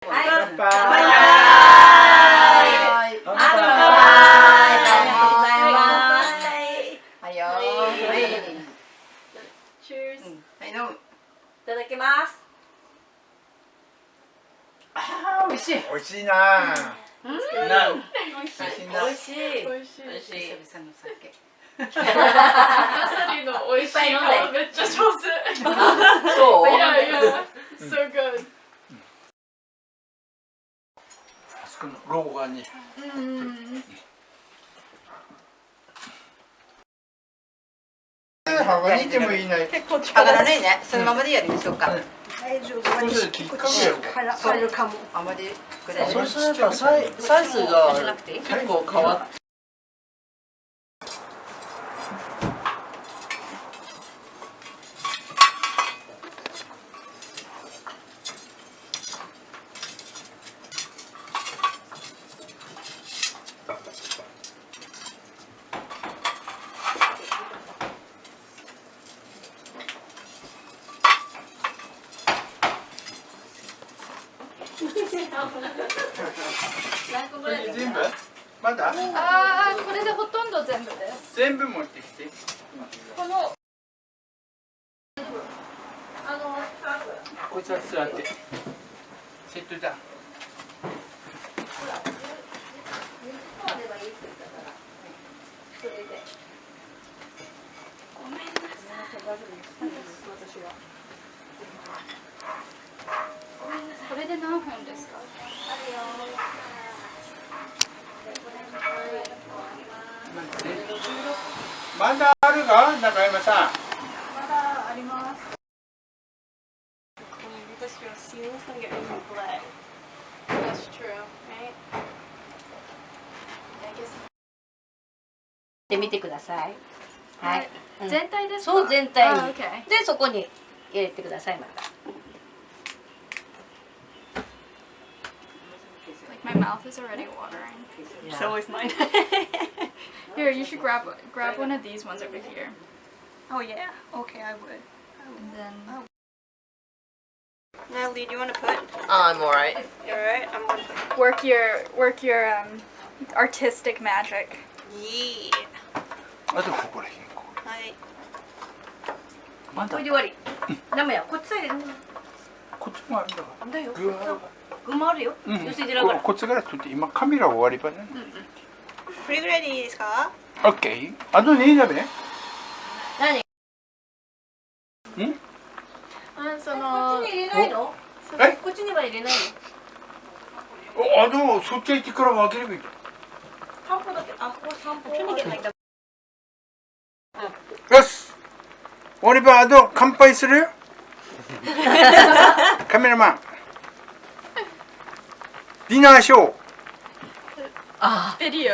乾杯。バイバイ。乾杯。はいよ。Cheers。はい飲む。いただきます。ああ美味しい。美味しいな。美味しい。な。美味しい。美味しい。久々の酒。まさにの美味しい顔めっちゃ上手。そう。Yeah, so good. あそこの老眼に。歯が似てもいいない。上がらないね。そのままでやりましょうか。大丈夫。これきっかけやろ。入るかも。あまりくらい。そうすればサイズが結構変わって。全部？まだ？ああ、これでほとんど全部です。全部持ってきて。このこいつは座って。セットだ。ごめんなさい。これで何本ですか？まだあるが中山さん。まだあります。Because your seal's gonna get really black. That's true. Right? で見てください。はい。全体ですか？そう全体に。 Oh, okay. でそこに入れてくださいまた。Like my mouth is already watering. So is mine. Here, you should grab one of these ones over here. Oh yeah. Okay, I would. And then Natalie, do you want to put? I'm alright. You alright? I'm gonna put. work your artistic magic. Yeah. あとここらへん。はい。まだこれで終わり。ダメや。こっちさえこっちもあるんだわ。だよ。具は具もあるよ。うん。寄せてるから。こっちから取って今カメラ終わりばね。これぐらいでいいですか？オッケー。あとねだべ。何？ん？そのこっちに入れないの？え？こっちには入れないの？そっち行ってから分ければいい。散歩だけ。あ、ここ散歩。よし。終わりばあと乾杯するよ。カメラマン。ディナーショー。あ。video.